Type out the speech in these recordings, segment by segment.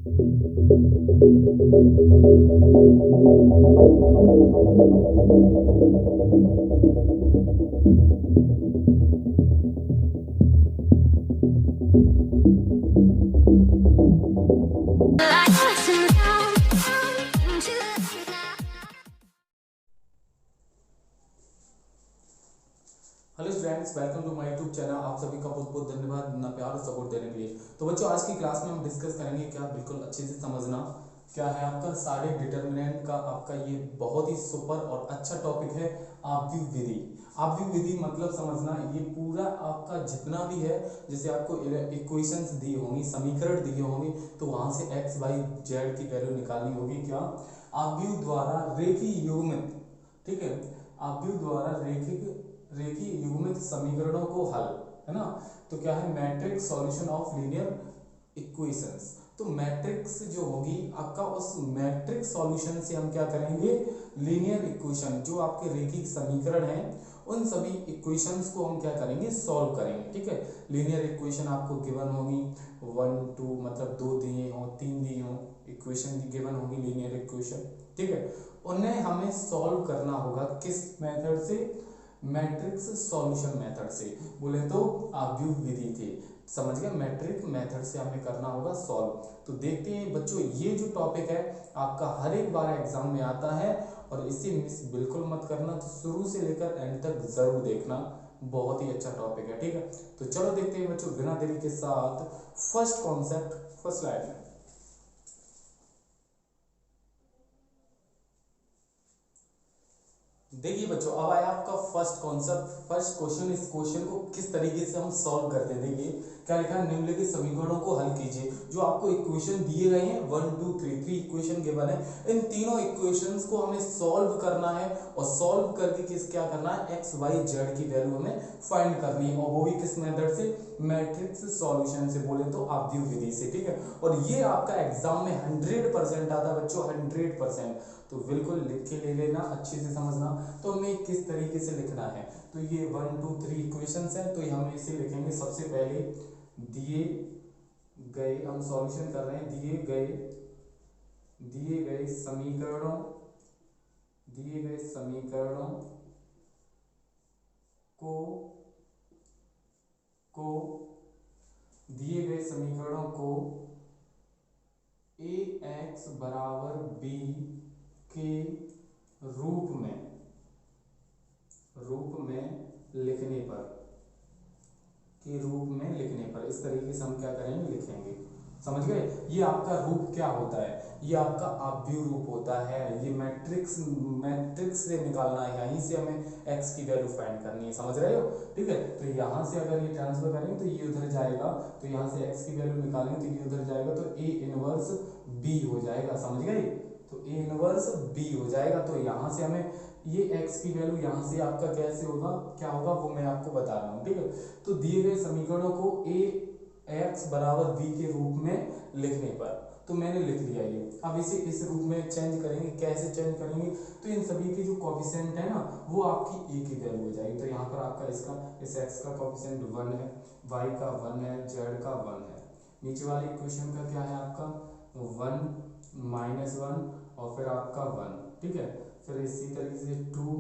Hello students, welcome to my YouTube channel. आप सभी का बहुत बहुत धन्यवाद इतना प्यार और सपोर्ट देने के लिए। तो बच्चों, आज की क्लास में हम डिस्कस करेंगे, क्या बिल्कुल अच्छे से समझना, क्या है आपका सारे डिटर्मिनेंट का आपका ये बहुत ही सुपर और अच्छा टॉपिक है, आव्यूह विधि। आव्यूह विधि मतलब समझना, ये पूरा आपका जितना भी है, जैसे आपको इक्वेशंस दी होंगी, समीकरण दिए होंगे, तो वहां से एक्स वाई जेड की वैल्यू निकालनी होगी। क्या? आव्यूह द्वारा रेखीय युग्मित, ठीक है, आव्यूह द्वारा रेखीय युग्मित समीकरणों को हल, है ना। तो क्या है? Matrix solution of linear equations. तो मैट्रिक्स जो होगी आपका, उस मैट्रिक्स सॉल्यूशन से हम क्या करेंगे? लीनियर इक्वेशन, जो आपके रेखिक समीकरण हैं, उन सभी इक्वेशंस को हम क्या करेंगे? सॉल्व करेंगे। ठीक है, लीनियर इक्वेशन आपको गिवन होगी, 1 2 मतलब 2 दिए हो, 3 दिए हो, इक्वेशन गिवन होगी लीनियर इक्वेशन। ठीक है, उन्हें हमें सॉल्व करना होगा किस मेथड से? मैट्रिक्स सॉल्यूशन मेथड से। बोले तो आव्यूह विधि थे, समझ गए? मैट्रिक मेथड से हमें करना होगा सॉल्व। तो देखते हैं बच्चों, ये जो टॉपिक है आपका हर एक बार एग्जाम में आता है, और इसे मिस बिल्कुल मत करना। तो शुरू से लेकर एंड तक जरूर देखना, बहुत ही अच्छा टॉपिक है। ठीक है, तो चलो देखते हैं बच्चों, बिना देरी के साथ फर्स्ट कॉन्सेप्ट, फर्स्ट स्लाइड में। देखिए बच्चों, अब आया आपका फर्स्ट कॉन्सेप्ट, फर्स्ट क्वेश्चन। इस क्वेश्चन को किस तरीके से हम सॉल्व करते हैं, देखिए क्या लिखा है? निम्नलिखित समीकरणों को हल कीजिए। जो आपको इक्वेशन दिए गए हैं, 1 2 3 3 इक्वेशन गिवन है, इन तीनों इक्वेशंस को हमें सॉल्व करना है, और सॉल्व करके किस क्या करना है? एक्स वाई जेड की वैल्यू हमें फाइंड करनी है, और वो भी किस मेथड से? मैट्रिक्स सॉल्यूशन से, बोले तो आव्यूह विधि से। ठीक है, और ये आपका एग्जाम में 100% आता है बच्चों, 100%। तो बिल्कुल लिख के ले लेना, अच्छे से समझना। तो हमें किस तरीके से लिखना है? तो ये 1 2 3 इक्वेशंस है, तो हम इसे लिखेंगे सबसे पहले, दिए गए, हम सॉल्यूशन कर रहे हैं, दिए गए समीकरणों, दिए गए समीकरणों को को दिए गए समीकरणों को ए एक्स बराबर बी के रूप में लिखने पर, इस तरीके से हम क्या करेंगे? लिखेंगे। समझ गए? ये आपका रूप क्या होता है? ये आपका आव्यूह रूप होता है। ये मैट्रिक्स से निकालना है, यहीं से हमें x की वैल्यू फाइंड करनी है। समझ रहे हो? ठीक है, तो यहाँ से अगर ये ट्रांसफर करेंगे तो ये उधर जाएगा, तो यहाँ से x की वैल्यू निकालेंगे तो ये उधर जाएगा, तो a इनवर्स b हो जाएगा। समझ गए? तो a इनवर्स b हो जाएगा। तो यहाँ से हमें ये x की वैल्यू यहाँ से आपका कैसे होगा, क्या होगा, वो मैं आपको बता रहा हूँ। ठीक है, तो दिए गए समीकरणों को a x बराबर b के रूप में लिखने पर, तो मैंने लिख लिया ये। अब इसे इस रूप में चेंज करेंगे, कैसे चेंज करेंगे? तो इन सभी के जो कोएफिशिएंट है ना, वो आपकी a की वैल्यू हो जाएगी। तो यहाँ पर आपका इस x का कोएफिशिएंट 1 है, y का 1 है, z का 1 है। नीचे वाले इक्वेशन का क्या है आपका? 1 -1 और फिर आपका 1। ठीक है, फिर इसी तरीके से 2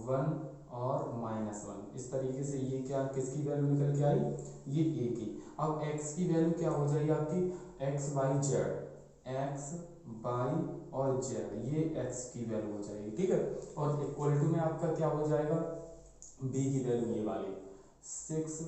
1 और -1, इस तरीके से ये क्या, किसकी वैल्यू निकल के आई? ये a की। अब x की वैल्यू क्या हो जाएगी आपकी? x y z, x y और z, ये x की वैल्यू हो जाएगी। ठीक है, और इक्वल टू में आपका क्या हो जाएगा? b की वैल्यू ये वाली 6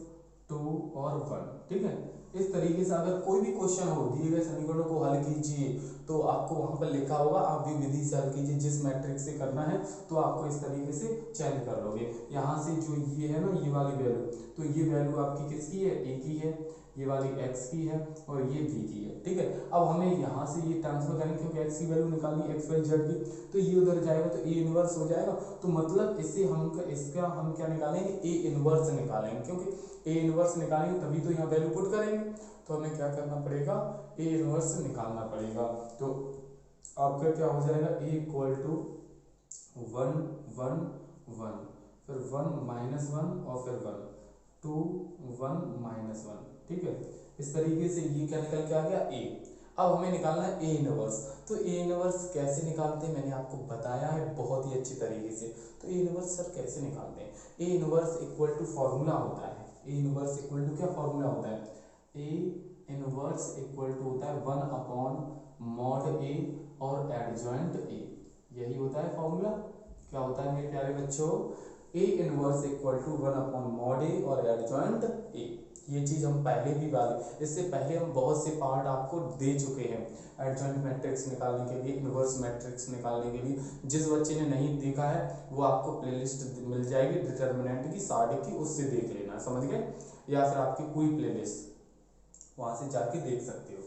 2 और 1। ठीक है, इस तरीके से अगर कोई भी क्वेश्चन हो, दिए गए समीकरणों को हल कीजिए, तो आपको वहां पर लिखा होगा आव्यूह विधि से हल कीजिए, जिस मैट्रिक्स से करना है, तो आपको इस तरीके से चेंज कर लोगे। यहाँ से जो ये है ना, ये वाली वैल्यू, तो ये वैल्यू आपकी किसकी है? a की है, ये वाली x की है, और ये b की है। ठीक है, अब हमें यहाँ से ये ट्रांसफर करेंगे, क्योंकि x की वैल्यू निकालनी है, x y z की, तो ये उधर जाएगा, तो a इनवर्स हो जाएगा। तो मतलब इससे इसका हम क्या निकालेंगे? a इनवर्स निकालेंगे, क्योंकि a इनवर्स निकालेंगे तभी तो यहाँ वैल्यू पुट करेंगे। तो हमें क्या करना पड़ेगा? a इनवर्स निकालना पड़ेगा। तो आपका क्या हो जाएगा? a इक्वल टू 1 1 1, फिर 1 -1 और फिर 1 2 1 -1। ठीक है, इस तरीके से ये क्या निकल के आ गया? a। अब हमें निकालना है ए इनवर्स। तो ए इनवर्स कैसे निकालते हैं मैंने आपको बताया है बहुत ही अच्छी तरीके से। तो ए इनवर्स सर कैसे निकालते हैं? A inverse equal to formula होता है, ए इनवर्स इक्वल टू क्या फॉर्मूला होता है? ए इनवर्स इक्वल टू होता है 1 अपॉन मॉड ए और एडजॉइंट ए, यही होता है फॉर्मूला। क्या होता है मेरे प्यारे बच्चों? A inverse equal to 1 upon mod A और एडजॉइंट ए। ये चीज़ हम पहले भी इससे पहले हम बहुत से पार्ट आपको दे चुके हैं एडजॉइंट मैट्रिक्स निकालने के लिए, इनवर्स मैट्रिक्स निकालने के लिए। जिस बच्चे ने नहीं देखा है वो आपको प्लेलिस्ट मिल जाएगी डिटर्मिनेंट की, साढ़े की, उससे देख लेना, समझ गए? या फिर आपकी कोई प्लेलिस्ट वहाँ से जाके देख सकते हो।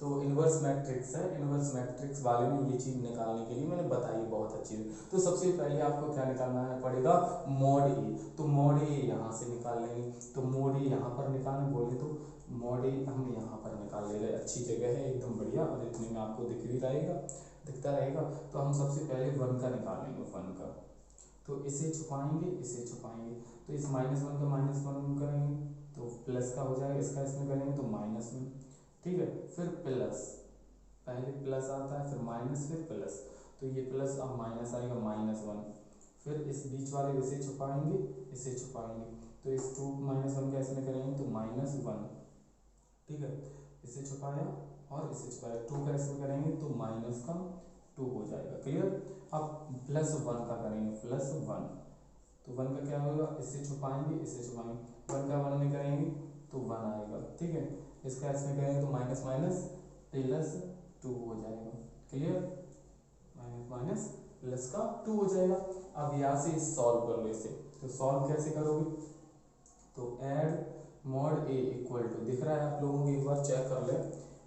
तो इनवर्स मैट्रिक्स है, इनवर्स मैट्रिक्स वाले में ये चीज़ निकालने के लिए मैंने बताई बहुत अच्छी है। तो सबसे पहले आपको क्या निकालना है पड़ेगा? Mod A. तो मॉड ए यहाँ से निकाल लेंगे। तो मॉड ए यहाँ पर निकालना बोले तो मॉड ए हम यहाँ पर निकाल ले रहे, अच्छी जगह है एकदम बढ़िया, और इतने में आपको दिख भी रहेगा, दिखता रहेगा। तो हम सबसे पहले 1 का निकालेंगे, 1 का। तो इसे छुपाएंगे, इसे छुपाएंगे, तो इस -1 का -1 करेंगे तो प्लस का हो जाएगा, इसका इसमें करेंगे तो माइनस में, ठीक है। फिर प्लस, पहले प्लस आता है फिर माइनस फिर प्लस, तो ये प्लस अब माइनस आएगा -1। फिर इस बीच वाले इसे छुपाएंगे, इसे छुपाएंगे, तो इस 2 -1 का इसमें करेंगे तो -1, ठीक है। इसे छुपाया और इसे छुपाया, 2 का इसमें करेंगे तो -2 हो जाएगा, क्लियर। अब +1 का करेंगे, +1, तो 1 का क्या होगा? इसे छुपाएंगे, इसे छुपाएंगे, 1 का 1 में करेंगे तो 1 आएगा, ठीक है। इसका इसमें करेंगे तो माइनस माइनस +2 हो जाएगा, क्लियर। -2 हो जाएगा। अब यहाँ से सॉल्व कर लो इसे। तो सॉल्व कैसे करोगे? तो add mod A equal to, दिख रहा है आप लोगों को? एक बार चेक कर ले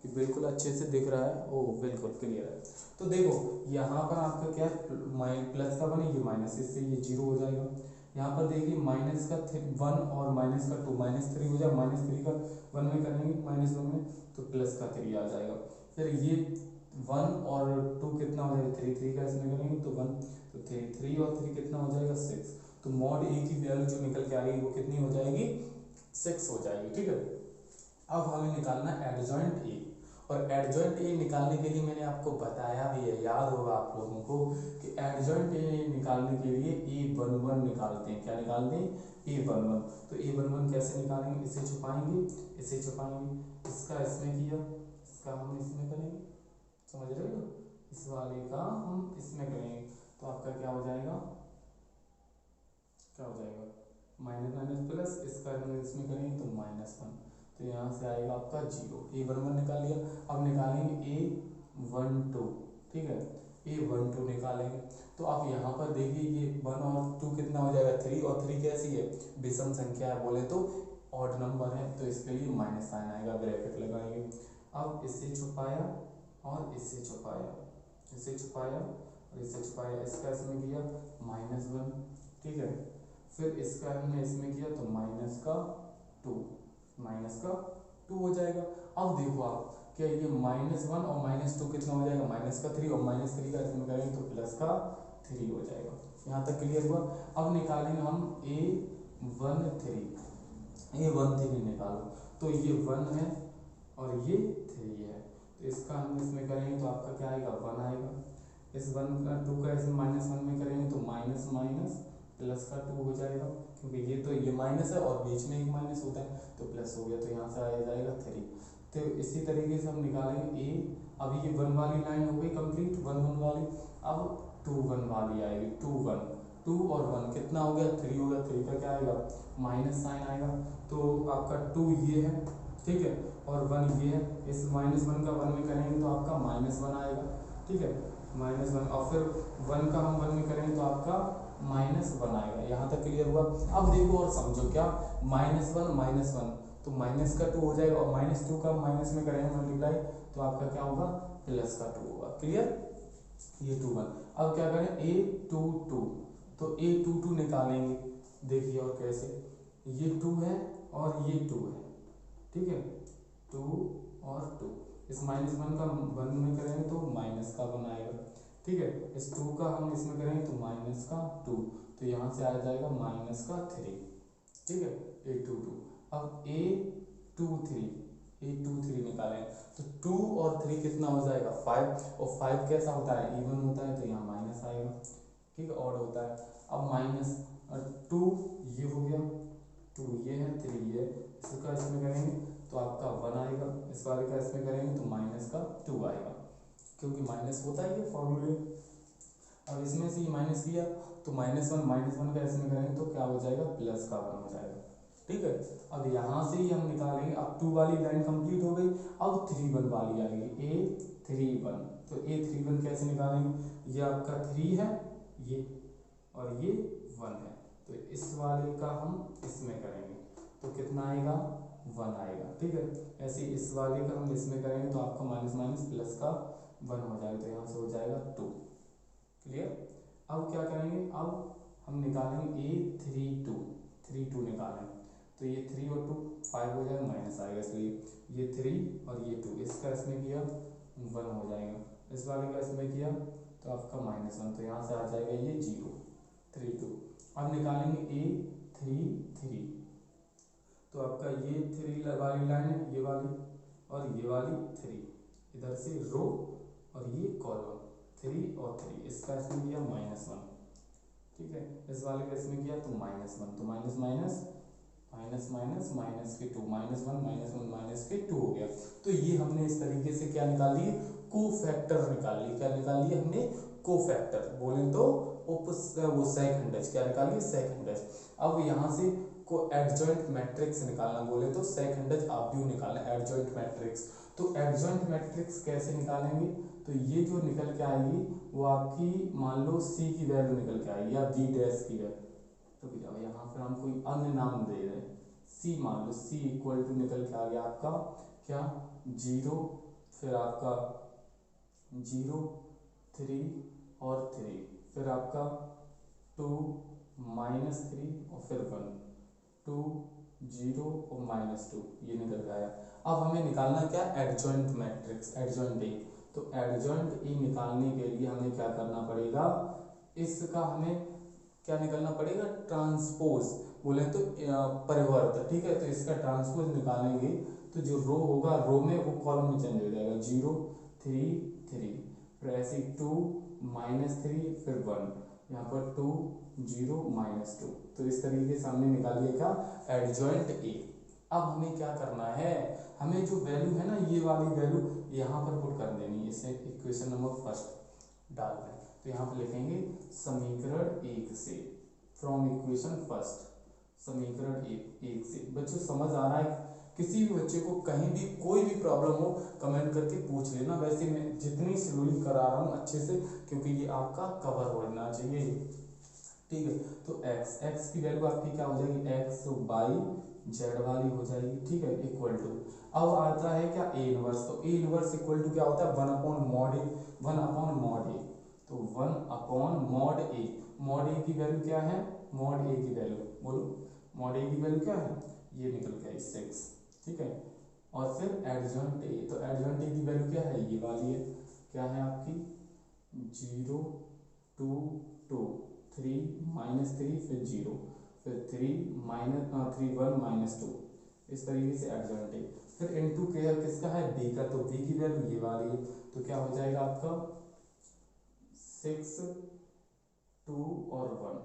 कि बिल्कुल अच्छे से दिख रहा है। ओ बिल्कुल क्लियर है। तो देखो यहाँ पर आपका क्या प्लस का 1 है, ये माइनस, इससे ये 0 हो जाएगा। यहाँ पर देखिए माइनस का 1 और माइनस का 2, -3 हो जाएगा, -3 का 1 में करेंगे, -1 में तो प्लस का 3 आ जाएगा। फिर ये 1 और 2 कितना हो जाएगा? 3, 3 का इसमें करेंगे तो 1, तो 3 और 3 कितना हो जाएगा? 6। तो मॉड ए की वैल्यू जो निकल के आएगी वो कितनी हो जाएगी? 6 हो जाएगी, ठीक है। अब हमें निकालना एडजॉइंट ए, और एडजॉइंट ए निकालने के लिए मैंने आपको बताया भी है, याद होगा आप लोगों को कि एडजॉइंट ए निकालने के लिए A11 निकालते हैं। क्या निकालते हैं? A11। तो A11 कैसे निकालेंगे? इसे छुपाएंगे, इसे छुपाएंगे, इसका इसमें किया, इसका हम इसमें करेंगे, समझ रहे हो? इस वाले का हम इसमें करेंगे तो आपका क्या हो जाएगा? क्या हो जाएगा? माइनस माइनस प्लस, इसका हम इसमें करेंगे तो -1, तो यहाँ से आएगा आपका 0। A11 निकाल लिया। अब निकालेंगे A12, ठीक है। A12 निकालेंगे तो आप यहाँ पर देखिए ये 1 और 2 कितना हो जाएगा? 3, और 3 कैसी है? विषम संख्या है, बोले तो ऑड नंबर है, तो इसके लिए माइनस साइन आएगा, ब्रैकेट लगाएंगे। अब इसे छुपाया और इसे छुपाया, इसे छुपाया और इसे छुपाया, इसका इसमें किया -1, ठीक है। फिर इसका हमने इसमें किया तो -2 हो जाएगा। अब देखो आप क्या ये -1 और -2 कितना हो जाएगा? -3, और -3 का इसमें करेंगे तो +3 हो जाएगा। यहाँ तक क्लियर हुआ? अब निकालेंगे हम A13 निकालो, तो ये 1 है और ये 3 है, तो इसका हम इसमें करेंगे तो आपका क्या आएगा? 1 आएगा। इस 1 का 2 का इसमें -1 में करेंगे तो माइनस माइनस प्लस का 2 हो जाएगा, क्योंकि ये तो ये माइनस है और बीच में एक माइनस होता है, तो प्लस हो गया, तो यहाँ से आ जाएगा 3। तो इसी तरीके से हम निकालेंगे ए। अभी ये 1 वाली लाइन हो गई कंप्लीट, 1 वाली। अब 2 वाली आएगी, 2 और 1 कितना हो गया? 3 हो गया। 3 का क्या आएगा? माइनस साइन आएगा, तो आपका 2 ये है, ठीक है, और 1 ये है। इस -1 का 1 में करेंगे तो आपका -1 आएगा, ठीक है, -1। और फिर 1 का हम 1 में करेंगे तो आपका -1 आएगा। यहाँ तक क्लियर हुआ? अब देखो और समझो, क्या -1 तो माइनस का 2 हो जाएगा, और -2 का माइनस में करेंगे मल्टीप्लाई तो आपका क्या होगा? प्लस का 2 होगा, क्लियर। ये 2 1। अब क्या करें? A22, तो A22 निकालेंगे, देखिए और कैसे, ये 2 है और ये 2 है, ठीक है, 2 और 2। इस -1 का 1 में करेंगे तो माइनस का 1 आएगा, ठीक है। इस 2 का हम इसमें करेंगे तो -2, तो यहाँ से आ जाएगा -3, ठीक है, A22। अब A23 8 2 3 निकालें तो 2 और 3 कितना हो जाएगा 5, और 5 कैसा होता है इवन होता है, तो यहाँ माइनस आएगा, ठीक है, ऑड होता है। अब माइनस 2 ये हो गया, 2 ये है, 3 ये, इसका इसमें करेंगे तो आपका 1 आएगा, इस वाले का इसमें करेंगे तो माइनस का 2 आएगा, क्योंकि माइनस होता ही है फॉर्मूले। अब इसमें से ये माइनस किया तो -1 का इसमें करेंगे तो क्या हो जाएगा प्लस का 1 हो जाएगा, ठीक है। अब यहाँ से ही हम निकालेंगे, अब 2 वाली लाइन कंप्लीट हो गई, अब 3 1 वाली आएगी, A31, तो A31 कैसे निकालेंगे, ये आपका 3 है ये, और ये 1 है, तो इस वाले का हम इसमें करेंगे तो कितना आएगा 1 आएगा, ठीक है। ऐसे इस वाले का हम इसमें करेंगे तो आपका माइनस माइनस प्लस का 1 हो जाएगा, तो यहाँ से हो जाएगा 2, क्लियर। अब क्या करेंगे, अब हम निकालेंगे A32 निकालें तो ये 3 और 2 5 हो जाएगा, माइनस आएगा, इसलिए ये 3 और ये 2, इसका इसमें किया 1 हो जाएगा, इस वाले का इसमें किया तो आपका -1, तो यहाँ से आ जाएगा ये 0 3 2। अब निकालेंगे A33 तो आपका ये 3 वाली लाइन है, ये वाली और ये वाली 3, इधर से रो और ये कॉलम, 3 और 3, इसका इसमें किया -1, ठीक है, इस वाले का इसमें किया तो -1, तो minus minus minus minus minus के 2, -1 माइनस के 2 हो गया। तो ये हमने इस तरीके से क्या निकाल लिए, कोफैक्टर निकाल लिए, क्या निकाल लिए हमने कोफैक्टर, बोले तो वो सेकंडज, क्या निकाल लिए सेकंडज। अब यहाँ से को एडजॉइंट मैट्रिक्स निकालना, बोले तो सेकंडज आव्यूह निकालना, एडजॉइंट मैट्रिक्स। तो एडजॉइंट मैट्रिक्स कैसे निकालेंगे, तो ये जो निकल के आएगी वो आपकी मान लो C की वैल्यू निकल के आएगी या B डैश की वैल्यू, तो भैया यहाँ पर हम कोई अन्य नाम दे रहे हैं, C मान लो, C इक्वल टू निकल के आ गया आपका क्या 0, फिर आपका 0 3 और 3, फिर आपका 2 -3 और फिर 1 2 0 और -2, ये निकल के आया। अब हमें निकालना क्या एडजॉइंट मैट्रिक्स, एडजॉइंट ए, तो एडजॉइंट ए निकालने के लिए हमें क्या करना पड़ेगा, इसका हमें क्या निकालना पड़ेगा ट्रांसपोज, बोले तो परिवर्त, ठीक है। तो इसका ट्रांसपोज निकालेंगे तो जो रो होगा रो में वो कॉलम में चेंज हो जाएगा, 0 3 3, फिर ऐसे 2 -3 फिर 1, यहाँ पर 2 0 -2, तो इस तरीके से हमने निकाल लिया क्या एडजॉइंट ए। अब हमें क्या करना है, हमें जो वैल्यू है ना ये वाली वैल्यू यहाँ पर पुट कर देनी है, इसे इक्वेशन नंबर फर्स्ट डाल दें, तो यहाँ पर लिखेंगे समीकरण 1 से, फ्रॉम इक्वेशन फर्स्ट, समीकरण 1 से। बच्चों समझ आ रहा है, किसी भी बच्चे को कहीं भी कोई भी प्रॉब्लम हो कमेंट करके पूछ लेना, वैसे मैं जितनी स्लोली करा रहा हूँ अच्छे से, क्योंकि ये आपका कवर होना चाहिए, ठीक है। तो x की वैल्यू आपकी क्या हो जाएगी, x बाई जेड वाली हो जाएगी, ठीक है, इक्वल टू, अब आता है क्या ए इनवर्स, तो ए इनवर्स इक्वल टू क्या होता है 1/mod a, 1/mod a, तो 1/mod a, mod a की वैल्यू क्या है, mod a की वैल्यू बोलो, mod a की वैल्यू क्या है, ये निकल के आई 6, ठीक है। और फिर एडजॉइंट a, तो एडजॉइंट a की वैल्यू क्या है, ये वाली है, क्या है आपकी 0 2 2 3 -3 फिर 0 फिर 3 1 -2, इस तरीके से एडजॉइंट है। फिर इनटू किसका है b का, तो b की वैल्यू ये वाली है, तो क्या हो जाएगा आपका 6 2 और 1,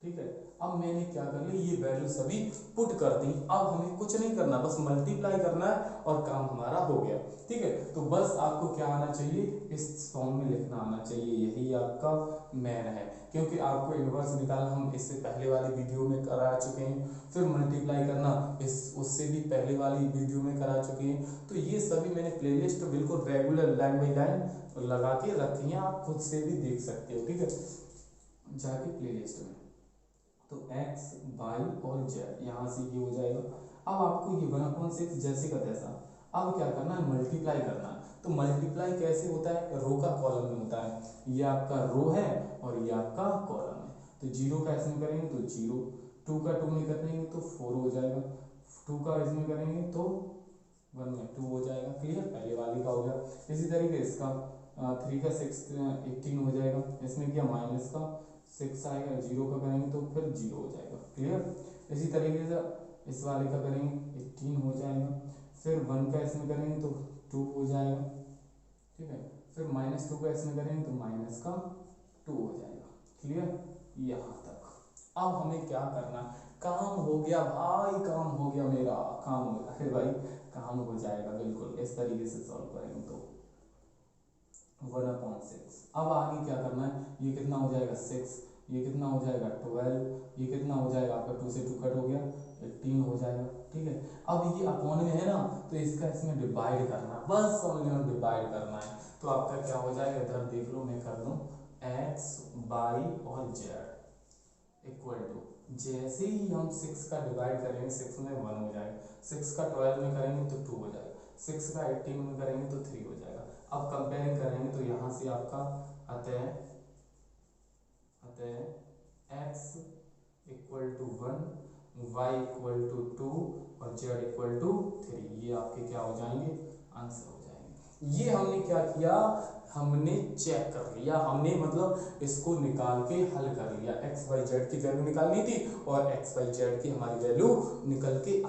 ठीक है। अब मैंने क्या कर लिया, ये वैल्यू सभी पुट कर दी, अब हमें कुछ नहीं करना, बस मल्टीप्लाई करना है और काम हमारा हो गया, ठीक है। तो बस आपको क्या आना चाहिए, इस फॉर्म में लिखना आना चाहिए, यही आपका मेन है, क्योंकि आपको इनवर्स निकालना हम इससे पहले वाली वीडियो में करा चुके हैं, फिर मल्टीप्लाई करना इस उससे भी पहले वाली वीडियो में करा चुके हैं। तो ये सभी मैंने प्लेलिस्ट बिल्कुल रेगुलर लाइन बाई लाइन लगा के रखी है, आप खुद से भी देख सकते हो, ठीक है, जाके प्लेलिस्ट में। तो x बाई और z यहाँ से ये हो जाएगा। अब आपको ये 1/6 जैसे का तैसा, अब क्या करना है मल्टीप्लाई करना है, तो मल्टीप्लाई कैसे होता है, रो का कॉलम में होता है, ये आपका रो है और ये आपका कॉलम है, तो 0 का इसमें करेंगे तो 0, 2 का 2 में करेंगे तो 4 हो जाएगा, 2 का इसमें करेंगे तो 1 में 2 हो जाएगा, क्लियर, पहले वाले का हो गया। इसी तरीके इसका 3 का 6 18 हो जाएगा, इसमें क्या माइनस का 6 आएगा, 0 का करेंगे तो फिर 0 हो जाएगा, क्लियर। इसी तरीके से इस वाले का करेंगे 18 हो जाएगा, फिर 1 का इसमें करेंगे तो 2 हो जाएगा, ठीक है। फिर -2 का इसमें करेंगे तो माइनस का 2 हो जाएगा। क्लियर, यहाँ तक। अब हमें क्या करना, काम हो गया भाई, काम हो गया मेरा, काम हो गया। अरे भाई काम हो जाएगा बिल्कुल, इस तरीके से सॉल्व करेंगे तो 1/6। अब आगे क्या करना है, ये कितना हो जाएगा 6, ये कितना हो जाएगा 12, ये कितना हो जाएगा आपका 2 से 2 कट हो गया 18 हो जाएगा, ठीक है। अब ये अपॉन में है ना, तो इसका इसमें डिवाइड करना है, बस ओनली और डिवाइड करना है। तो आपका क्या हो जाएगा, इधर देख लो, मैं कर दूं x, y और z इक्वल टू, जैसे ही हम 6 का डिवाइड करेंगे 6 में 1 हो जाएगा, 6 का 12 में करेंगे तो 2 हो जाएगा, 6 का 18 में करेंगे तो 3 हो जाएगा। अब कंपेयरिंग करेंगे तो यहाँ से आपका अतः x equal to 1, y equal to 2 और z इक्वल टू 3, ये आपके क्या हो जाएंगे, आंसर हो जाएंगे। ये हमने क्या किया, हमने चेक कर लिया, हमने मतलब इसको निकाल के हल कर लिया। x y z की वैल्यू निकालनी थी और x y z की हमारी वैल्यू निकल के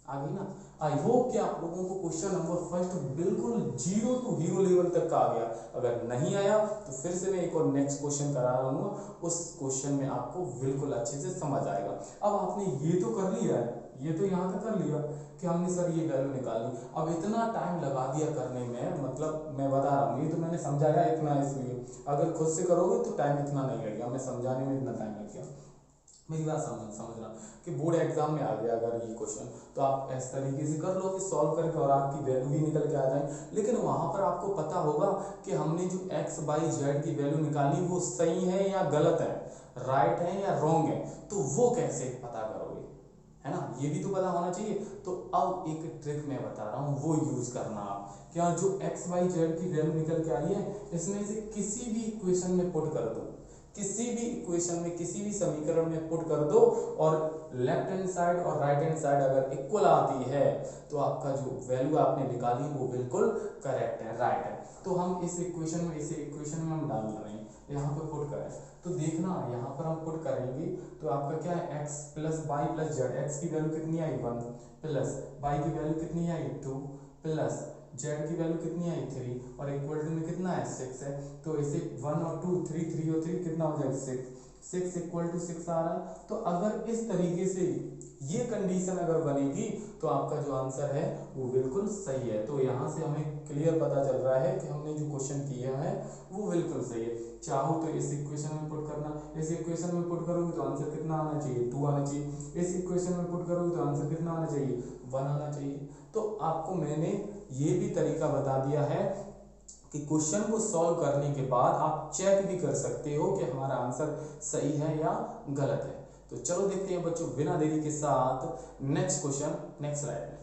आ गई ना। आई होप कि आप लोगों को क्वेश्चन नंबर फर्स्ट बिल्कुल 0 टू हीरो लेवल तक का आ गया। अगर नहीं आया तो फिर से मैं एक और नेक्स्ट क्वेश्चन करा रहा हूँ, उस क्वेश्चन में आपको बिल्कुल अच्छे से समझ आएगा। अब आपने ये तो कर लिया है, ये तो यहाँ तक कर लिया कि हमने सर ये वैल्यू निकाली। अब इतना टाइम लगा दिया करने में, मतलब मैं बता रहा हूँ, ये तो मैंने समझाया इतना, इसलिए अगर खुद से करोगे तो टाइम इतना नहीं लगेगा, मैं समझाने में इतना टाइम लग गया। मेरी बात समझना कि बोर्ड एग्जाम में आ गया अगर ये क्वेश्चन, तो आप इस तरीके से कर लो कि सॉल्व करके और आपकी वैल्यू भी निकल के आ जाए। लेकिन वहां पर आपको पता होगा कि हमने जो x y z की वैल्यू निकाली वो सही है या गलत है, राइट है या रॉन्ग है, तो वो कैसे पता करोगे, है ना, ये भी तो पता होना चाहिए। तो अब एक ट्रिक मैं बता रहा हूँ, वो यूज करना आप। क्या, जो x y z की वैल्यू निकल के आई है, इसमें से किसी भी इक्वेशन में पुट कर दो, किसी भी इक्वेशन में, किसी भी समीकरण में पुट कर दो, और लेफ्ट हैंड साइड और राइट हैंड साइड अगर इक्वल आती है तो आपका जो वैल्यू आपने निकाली वो बिल्कुल करेक्ट है, राइट है। तो हम इस इक्वेशन में, इसे इक्वेशन में हम डाल रहे हैं, यहाँ पे पुट करें तो देखना, यहाँ पर हम पुट करेंगे तो आपका क्या है, x plus y plus z, x की वैल्यू कितनी आई 1, प्लस वाई की वैल्यू कितनी आई 2, प्लस जेड की वैल्यू कितनी आई 3, और इक्वल टू में कितना है 6 है, तो इसे 1 और 2 3 3 और 3 कितना हो जाएगा 6 इक्वल टू 6 आ रहा है। तो अगर इस तरीके से ये कंडीशन अगर बनेगी तो आपका जो आंसर है वो बिल्कुल सही है। तो यहाँ से हमें क्लियर पता चल रहा है कि हमने जो क्वेश्चन किया है वो बिल्कुल सही है। चाहो तो इस इक्वेशन में पुट करना, इस इक्वेशन में पुट करोगे तो आंसर कितना आना चाहिए 2 आना चाहिए, इस इक्वेशन में पुट करोगे तो आंसर कितना आना चाहिए 1 आना चाहिए। तो आपको मैंने ये भी तरीका बता दिया है कि क्वेश्चन को सॉल्व करने के बाद आप चेक भी कर सकते हो कि हमारा आंसर सही है या गलत है। तो चलो देखते हैं बच्चों बिना देरी के साथ नेक्स्ट क्वेश्चन, नेक्स्ट स्लाइड में।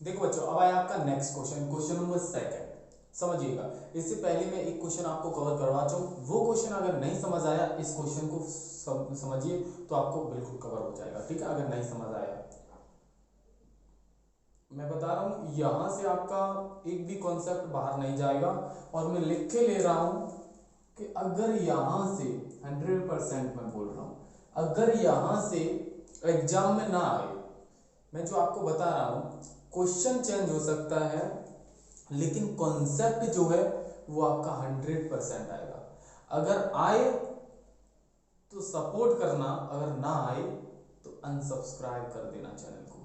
देखो बच्चों, अब आया आपका नेक्स्ट क्वेश्चन, क्वेश्चन नंबर 2। समझिएगा, इससे पहले मैं एक क्वेश्चन आपको कवर करवा चाहूँ, वो क्वेश्चन अगर नहीं समझ आया इस क्वेश्चन को समझिए तो आपको बिल्कुल कवर हो जाएगा, ठीक है। अगर नहीं समझ आया मैं बता रहा हूँ, यहां से आपका एक भी कॉन्सेप्ट बाहर नहीं जाएगा, और मैं लिख के ले रहा हूं कि अगर यहां से 100% मैं बोल रहा हूं, अगर यहां से एग्जाम में ना आए, मैं जो आपको बता रहा हूं क्वेश्चन चेंज हो सकता है लेकिन कॉन्सेप्ट जो है वो आपका 100% आएगा। अगर आए तो सपोर्ट करना, अगर ना आए तो अनसब्सक्राइब कर देना चैनल को।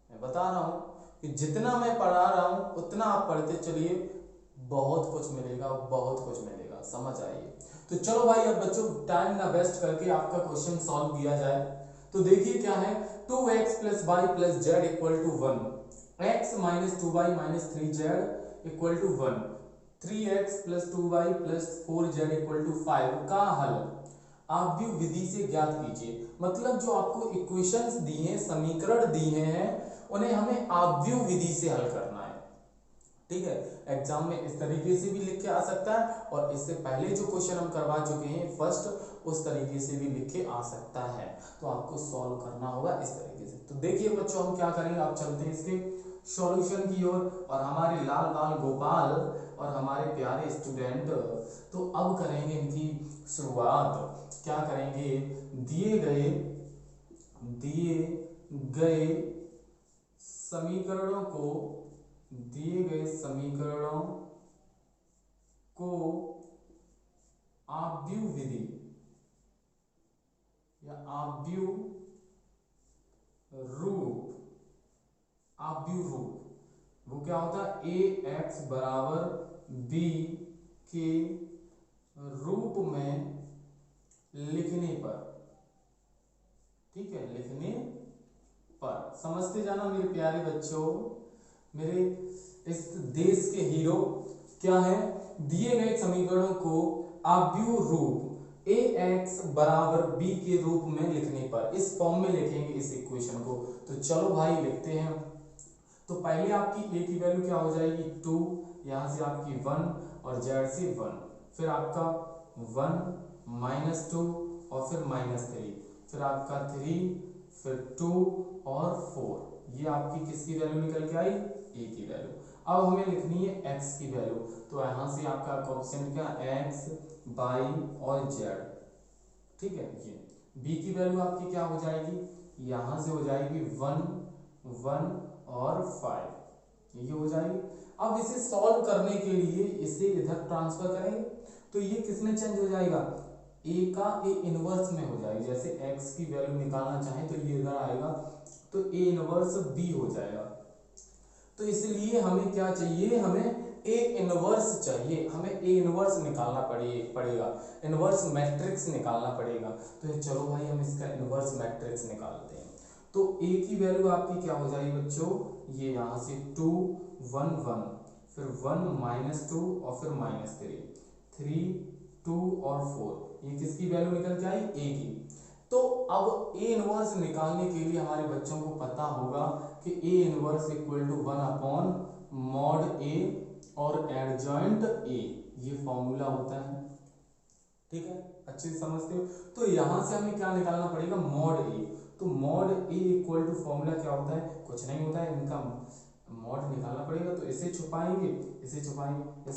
मैं बता रहा हूं कि जितना मैं पढ़ा रहा हूं उतना आप पढ़ते चलिए, बहुत कुछ मिलेगा, बहुत कुछ मिलेगा, समझ आइए। तो चलो भाई अब बच्चों टाइम ना वेस्ट करके आपका क्वेश्चन सॉल्व किया जाए। तो देखिए क्या है, 2x plus y plus z equal to 1, x minus 2y minus 3z equal to 1, 3x plus 2y plus 4z equal to 5 का हल आव्यूह विधि से ज्ञात कीजिए। मतलब जो आपको इक्वेशंस दी हैं, समीकरण दिए हैं, उन्हें हमें आव्यूह विधि से हल करना है, ठीक है। एग्जाम में इस तरीके से भी लिख के आ सकता है, और इससे पहले जो क्वेश्चन हम करवा चुके हैं फर्स्ट, उस तरीके से भी लिख के आ सकता है। तो आपको सॉल्व करना होगा इस तरीके से। तो देखिए बच्चों हम क्या करेंगे, आप चलते हैं इसके सॉल्यूशन की ओर। और हमारे लाल बाल गोपाल और हमारे प्यारे स्टूडेंट तो अब करेंगे इनकी शुरुआत। क्या करेंगे, दिए गए समीकरणों को आव्यूह विधि या आव्यूह रूप वो क्या होता है, ए एक्स बराबर बी के रूप में लिखने पर, ठीक है, लिखने पर। समझते जाना मेरे प्यारे बच्चों, मेरे इस देश के हीरो। क्या है, दिए गए समीकरणों को आव्यूह रूप ए एक्स बराबर बी के रूप में लिखने पर, इस फॉर्म में लिखेंगे इस इक्वेशन को। तो चलो भाई लिखते हैं। तो पहले आपकी ए की वैल्यू क्या हो जाएगी 2, यहाँ से आपकी 1 और जेड से 1, फिर आपका 1 -2 और फिर -3, फिर आपका 3, फिर 2 और 4। ये आपकी किसकी वैल्यू निकल के आई, ए की वैल्यू। अब हमें लिखनी है x की वैल्यू। तो यहाँ से आपका कोएफिशिएंट क्या, x, y और z, ठीक है। ये b की वैल्यू आपकी क्या हो जाएगी, यहाँ से हो जाएगी 1, 1 और 5, ये हो जाएगी। अब इसे सॉल्व करने के लिए इसे इधर ट्रांसफर करेंगे, तो ये किस में चेंज हो जाएगा, a का a इनवर्स में हो जाएगा। जैसे x की वैल्यू निकालना चाहें तो ये इधर आएगा, तो a इनवर्स b हो जाएगा। तो इसलिए हमें क्या चाहिए, हमें ए इनवर्स चाहिए, हमें ए इनवर्स निकालना पड़ेगा, इनवर्स मैट्रिक्स निकालना पड़ेगा। तो चलो भाई हम इसका इनवर्स मैट्रिक्स निकालते हैं। तो ए की वैल्यू आपकी क्या हो जाएगी बच्चों, ये यहाँ से 2, 1, 1, फिर 1 -2 और फिर -3, 3, 2 और 4, ये किसकी वैल्यू निकल के आई, ए की। तो अब ए इनवर्स निकालने के लिए हमारे बच्चों को पता होगा कि A inverse equal to 1/mod A और एडजॉइंट ए, ये फॉर्मूला होता है, ठीक है, अच्छे से समझते हो। तो यहां से हमें क्या निकालना पड़ेगा, मॉड ए। तो mod A equal to formula क्या होता है, कुछ नहीं होता है, इनका मॉड निकालना पड़ेगा। तो इसे छुपाएंगे, इस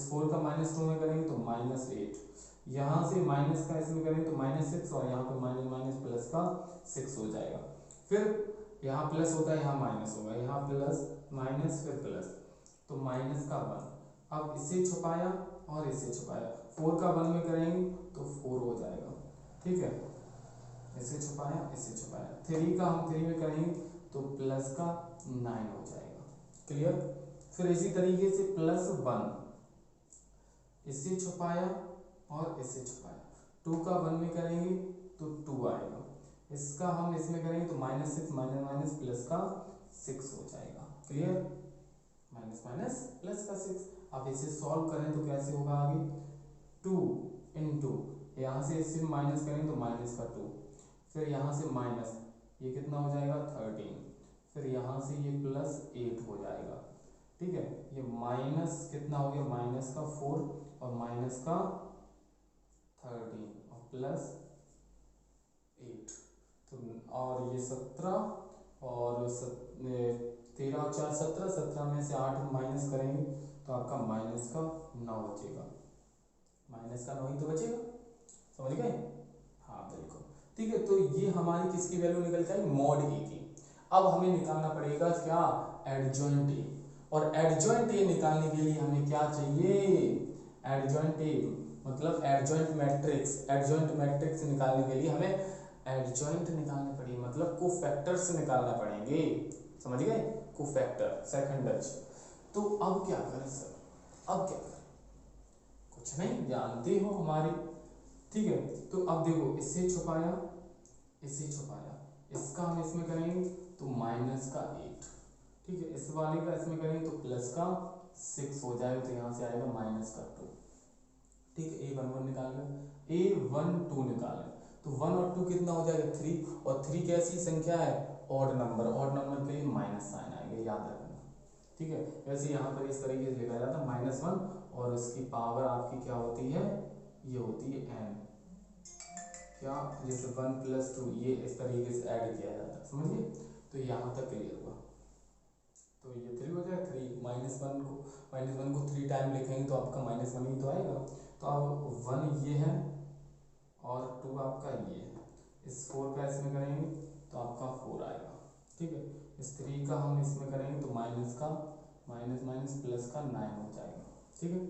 4 का -2 में करेंगे तो -8, यहाँ से माइनस का इसमें करेंगे तो -6, और यहाँ पे माइनस प्लस का 6 हो जाएगा। फिर यहाँ प्लस होता है, यहाँ माइनस होगा, यहाँ प्लस माइनस फिर प्लस, तो माइनस का 1। अब इसे छुपाया और इसे छुपाया, 4 का 1 में करेंगे तो 4 हो जाएगा, ठीक है, इसे छुपाया इसे छुपाया। 3 का हम 3 में करेंगे तो प्लस का 9 हो जाएगा, क्लियर। फिर इसी तरीके से +1, इसे छुपाया और इसे छुपाया, 2 का 1 में करेंगे तो 2 आएगा, इसका हम इसमें करेंगे तो -6 माइनस प्लस का 6 हो जाएगा, क्लियर, माइनस प्लस का 6। अब इसे सॉल्व करें तो कैसे होगा आगे, 2 इंटू, यहाँ से इससे माइनस करेंगे तो माइनस का 2, फिर यहाँ से माइनस, ये कितना हो जाएगा 13, फिर यहाँ से ये +8 हो जाएगा, ठीक है। ये माइनस कितना हो गया, माइनस का 4 और माइनस का 13 और +8, तो और ये 17 और 13 और 4 17, 17 में से 8 माइनस करेंगे तो आपका माइनस का 9 बचेगा, माइनस का 9 ही तो बचेगा, समझ गए, हाँ बिल्कुल, ठीक है। तो ये हमारी किसकी वैल्यू निकल के आई, मॉड ए की। अब हमें निकालना पड़ेगा क्या, एडजॉइंट ए। और एडजॉइंट ए निकालने के लिए हमें क्या चाहिए, एडजॉइंट ए मतलब एडजॉइंट मैट्रिक्स। एडजॉइंट मैट्रिक्स निकालने के लिए हमें एडजॉइंट निकालने पड़ेगी, मतलब कोफैक्टर्स निकालना पड़ेंगे, समझ गए, कोफैक्टर, सेकंड डच। तो अब क्या करें सर, अब क्या करें, कुछ नहीं, जानते हो हमारी, ठीक है। तो अब देखो, इसे छुपाया इसे छुपाया, इसका हम इसमें करेंगे तो माइनस का 8, ठीक है, इस वाले का इसमें करेंगे तो प्लस का 6 हो जाएगा, तो यहाँ से आएगा माइनस का 2, ठीक है। A11 निकाल लो, A12 निकालें तो 1 और 2 कितना हो जाएगा 3, और 3 कैसी संख्या है, ऑड नंबर, ऑड नंबर के लिए माइनस साइन आएगा, याद रखना, ठीक है। वैसे यहाँ पर इस तरीके से लिखा जाता है -1 और इसकी पावर आपकी क्या होती है, ये होती है n, क्या, जैसे 1+2 ये इस तरीके से ऐड किया जाता है, समझिए। तो यहाँ तक क्लियर हुआ। तो ये 3 हो जाएगा, 3 -1 को 3 टाइम लिखेंगे तो आपका -1 ही तो आएगा। तो अब 1 ये है और 2 आपका ये है, इस 4 का इसमें करेंगे तो आपका 4 आएगा, ठीक है। इस 3 का हम इसमें करेंगे तो माइनस का माइनस माइनस प्लस का 9 हो जाएगा, ठीक है।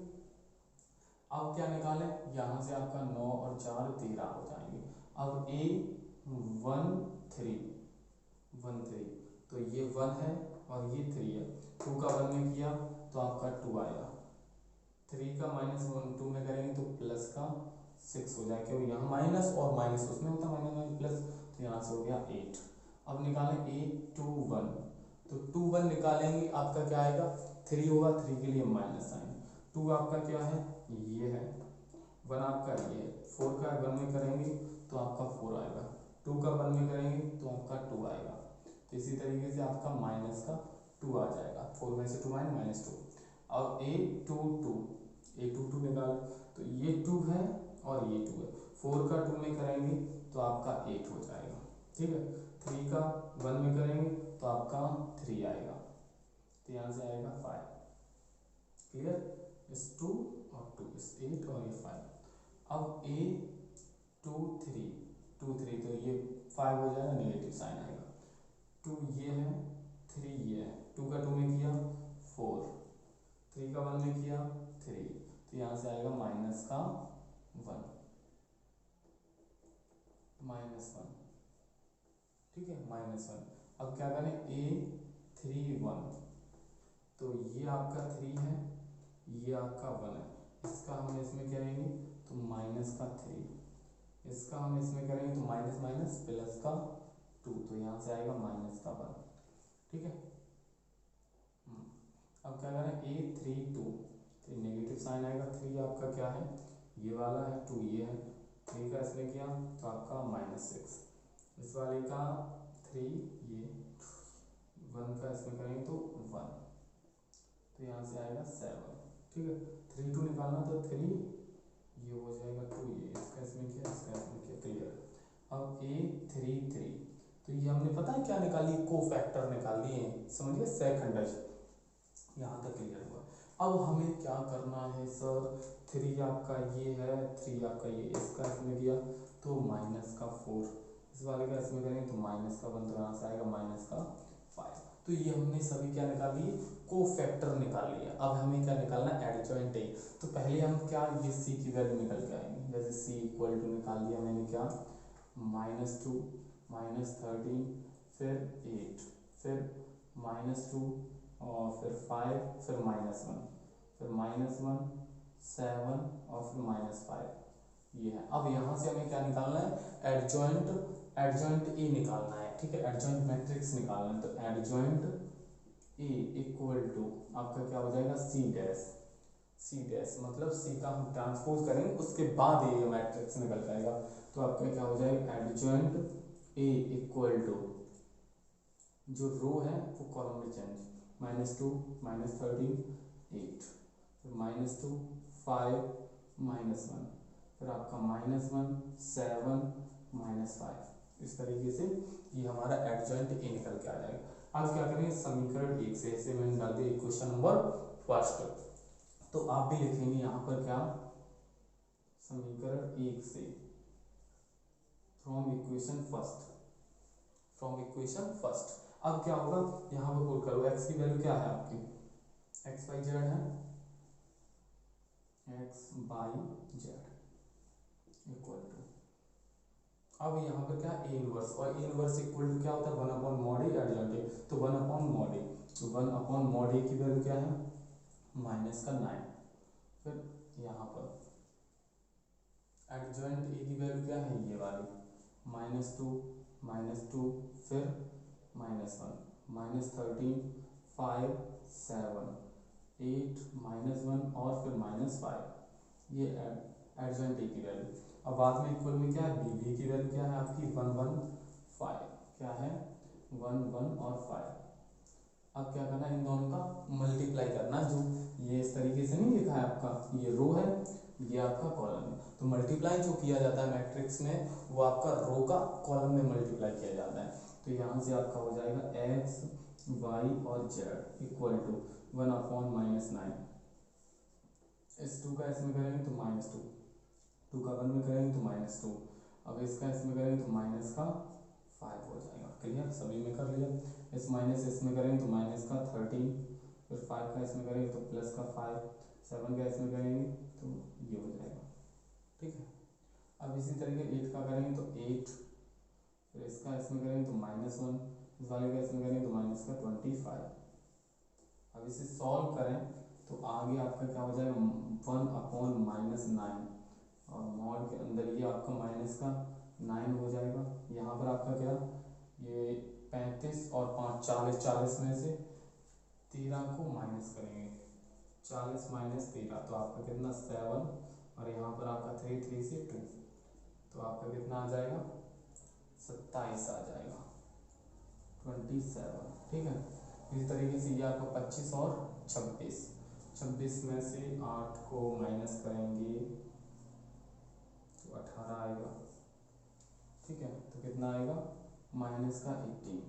अब क्या निकालें, यहाँ से आपका 9 और 4 13 हो जाएंगे। अब A 1 3 तो ये 1 है और ये 3 है, 2 का 1 में किया तो आपका 2 आएगा, 3 का -2 में करेंगे तो प्लस का 6 हो जाएगा, क्योंकि यहाँ माइनस और माइनस उसमें होता है माइनस माइनस प्लस, तो यहाँ से हो गया 8। अब निकालें A 2 1, तो 2 1 निकालेंगे आपका क्या आएगा, 3 होगा, 3 के लिए माइनस साइन, 2 आपका क्या है, ये है, 1 आपका ये है, 4 का 1 में करेंगे तो आपका 4 आएगा, 2 का 1 में करेंगे तो आपका 2 आएगा। तो इसी तरीके से आपका माइनस का 2 आ जाएगा, 4 में से 2 -2। अब A 2 निकाल, तो ये 2 है और ये 2 है, 4 का 2 में करेंगे तो आपका 8 हो जाएगा, ठीक है। 3 का 1 में करेंगे तो आपका 3 आएगा, तो यहाँ से आएगा 5, क्लियर। इस 2 और 2, इस 8 और ये 5। अब A 2 3 तो ये 5 हो जाएगा, नेगेटिव साइन आएगा, 2 ये है, 3 ये है, 2 का 2 में किया 4, 3 का 1 में किया 3, तो यहाँ से आएगा माइनस का 1, -1, ठीक है, -1। अब क्या करें, A 3 1, तो ये आपका 3 है, ये आपका 1 है, इसका हम इसमें करेंगे तो माइनस का 3, इसका हम इसमें करेंगे तो माइनस माइनस प्लस का 2, तो यहाँ से आएगा माइनस का 1, ठीक है। अब क्या करें, A 3 2, तो नेगेटिव साइन आएगा, 3 आपका क्या है, ये वाला है, 2 ये है, 3 का इसमें किया तो आपका -6, इस वाले का 3 ये, 1 का इसमें करेंगे तो 1, तो यहाँ से आएगा 7, ठीक है। 3 2 निकालना तो 3 ये हो जाएगा 2 ये, इसका इसमें किया, इसका इसमें किया, क्लियर। अब A 3 3, तो ये हमने पता है क्या निकाली, कोफैक्टर निकाल लिए, समझिए सेकंड, यहाँ तक क्लियर हुआ। अब हमें क्या करना है सर, 3 आपका ये है, 3 आपका ये, इसका इसमें किया तो माइनस का 4, इस वाले का इसमें करेंगे तो माइनस का 1, तो यहाँ से आएगा माइनस का 5। तो ये हमने सभी क्या निकाल लिए, कोफैक्टर निकाल लिया। अब हमें क्या निकालना है, एडजॉइंट ए। तो पहले हम क्या, ये सी की वैल्यू निकल के आएंगे, जैसे सी इक्वल टू निकाल लिया मैंने क्या, -2 -13 फिर 8 फिर -2 और फिर 5 फिर -1 फिर -1 7 और फिर -5, ये है। अब यहाँ से हमें क्या निकालना है, एडजॉइंट ए निकालना है, ठीक है, एडजॉइंट मैट्रिक्स निकालना है। तो एडजॉइंट ए इक्वल टू आपका क्या हो जाएगा, सी डैश मतलब सी का हम ट्रांसपोज करेंगे उसके बाद ये मैट्रिक्स निकल जाएगा। तो आपका क्या हो जाएगा, एडजॉइंट ए इक्वल टू, जो रो है वो कॉलम में चेंज, -2 -13 8 फिर -2 5 -1 फिर आपका -1 7 -5, इस तरीके से ये हमारा एडजॉइंट ए निकल के आ जाएगा। अब क्या करेंगे, समीकरण 1 से, ऐसे मैंने डाल दिया इक्वेशन नंबर फर्स्ट, तो आप भी लिखेंगे यहाँ पर क्या, समीकरण 1 से, फ्रॉम इक्वेशन फर्स्ट। अब क्या होगा, यहाँ पर पुट करो, x की वैल्यू क्या है आपकी, x y z है, x y z equal to, अब यहाँ पर क्या, ए इनवर्स, और ए इनवर्स इक्वल टू क्या होता है, 1/mod ए एडजॉइंट ए, तो 1/mod ए, तो 1/mod ए की वैल्यू क्या है, -9, फिर यहाँ पर एडजॉइंट ए की वैल्यू क्या है, ये वाली -2 फिर -1 -13 5 7 8 -1 और फिर -5, ये एडजॉइंट ए की वैल्यू। अब बाद में इक्वल में क्या है, बी की वैल्यू क्या है आपकी 1 1 5, क्या है 1 1 और 5। अब क्या करना है, इन दोनों का मल्टीप्लाई करना, जो ये इस तरीके से नहीं लिखा है आपका, ये रो है ये आपका कॉलम है। तो मल्टीप्लाई जो किया जाता है मैट्रिक्स में वो आपका रो का कॉलम में मल्टीप्लाई किया जाता है। तो यहाँ से आपका हो जाएगा एक्स वाई और जेड इक्वल टू 1/-9। इस 2 का इसमें करेंगे तो -2, 2 का 1 में करेंगे तो -2, अब इसका इसमें करेंगे तो माइनस का 5 हो जाएगा। क्लियर, सभी में कर लिया। इस माइनस इसमें करेंगे तो माइनस का 13, फिर 5 का इसमें करेंगे तो प्लस का 5, 7 का इसमें करेंगे तो ये हो जाएगा। ठीक है, अब इसी तरीके 8 का करेंगे तो 8, फिर इसका इसमें करेंगे तो -1, इस वाले का इसमें करेंगे तो माइनस का 25। अब इसे सॉल्व करें तो आगे आपका क्या हो जाएगा 1/-9, और मॉड के अंदर ये आपका माइनस का 9 हो जाएगा। यहाँ पर आपका क्या, ये 35 और 5 40, 40 में से 13 को माइनस करेंगे, 40 - 13 तो आपका कितना 7, और यहाँ पर आपका 3 3 से 2 तो आपका कितना आ जाएगा 27 आ जाएगा, 27। ठीक है, इसी तरीके से ये आपका 25 और 26 में से 8 को माइनस करेंगे तो 18 आएगा। ठीक है, तो कितना आएगा -18।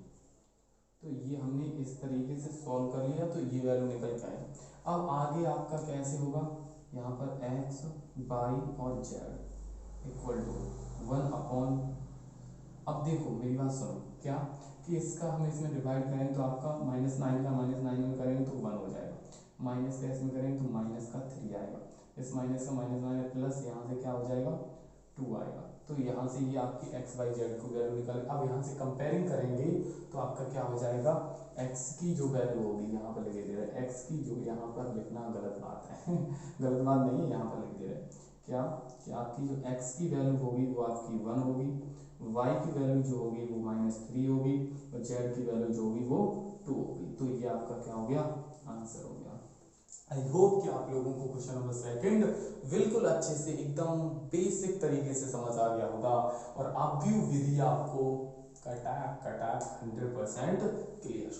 तो ये हमने इस तरीके से सॉल्व कर लिया, तो ये वैल्यू निकल के आई। अब आगे आपका कैसे होगा, यहाँ पर एक्स वाई और जेड इक्वल टू 1/। अब देखो मेरी बात सुनो, क्या कि इसका हम इसमें डिवाइड करें तो आपका -9 का -9 में करेंगे तो 1 हो जाएगा, माइनस का इसमें करेंगे तो माइनस का 3 आएगा, इस माइनस का -9 प्लस यहाँ से क्या हो जाएगा 2 आएगा। तो यहाँ से ये आपकी एक्स वाई जेड की वैल्यू निकल। अब यहाँ से कंपेयरिंग करेंगे तो आपका क्या हो जाएगा, एक्स की जो वैल्यू होगी यहाँ पर लिख दे रहे हैं, एक्स की जो यहाँ पर लिखना गलत बात है गलत बात नहीं है, यहाँ पर लिख दे रहे हैं क्या कि आपकी जो एक्स की वैल्यू होगी वो आपकी 1 होगी, वाई की वैल्यू जो होगी वो -3 होगी, और जेड की वैल्यू जो होगी वो 2 होगी। तो ये आपका क्या हो गया, आंसर हो गया। आई होप कि आप लोगों को क्वेश्चन नंबर 2 बिल्कुल अच्छे से एकदम बेसिक तरीके से समझ आ गया होगा, और अव्यू विधि आपको कटाक 100% क्लियर।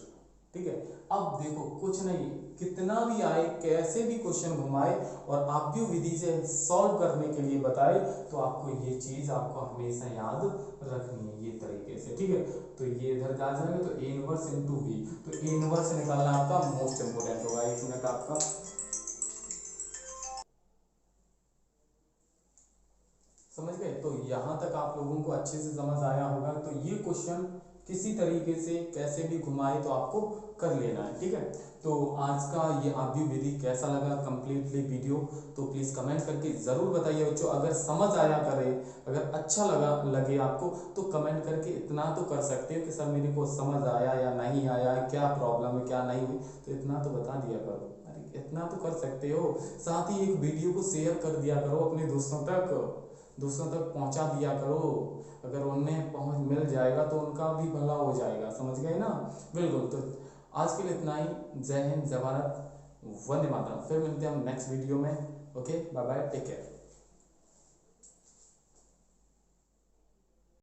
ठीक है, अब देखो कुछ नहीं, कितना भी आए कैसे भी क्वेश्चन घुमाए और अव्यू विधि से सॉल्व करने के लिए बताए तो आपको ये चीज आपको हमेशा याद रखनी है ये तरीके से। ठीक है, तो ये इधर जा जाएगा तो A इनवर्स इंटू V, तो A इनवर्स निकालना आपका मोस्ट इंपोर्टेंट होगा। 1 मिनट आपका, समझ गए। तो यहाँ तक आप लोगों को अच्छे से समझ आया होगा। तो ये क्वेश्चन किसी तरीके से कैसे भी घुमाए तो आपको कर लेना है। ठीक है, तो आज का ये अव्यू विधि कैसा लगा कंप्लीटली वीडियो, तो प्लीज़ कमेंट करके ज़रूर बताइए बच्चों। अगर समझ आया करे, अगर अच्छा लगे आपको तो कमेंट करके इतना तो कर सकते हो कि सर मेरे को समझ आया या नहीं आया, क्या प्रॉब्लम है क्या नहीं हुई, तो इतना तो बता दिया करो। अरे इतना तो कर सकते हो। साथ ही एक वीडियो को शेयर कर दिया करो अपने दोस्तों तक पहुंचा दिया करो। अगर उन्हें पहुंच मिल जाएगा तो उनका भी भला हो जाएगा, समझ गए ना। बिल्कुल, तो आज के लिए इतना ही। जय हिंद, जय भारत, वंदे मातरम। फिर मिलते हैं हम नेक्स्ट वीडियो में। Okay, bye bye, take care.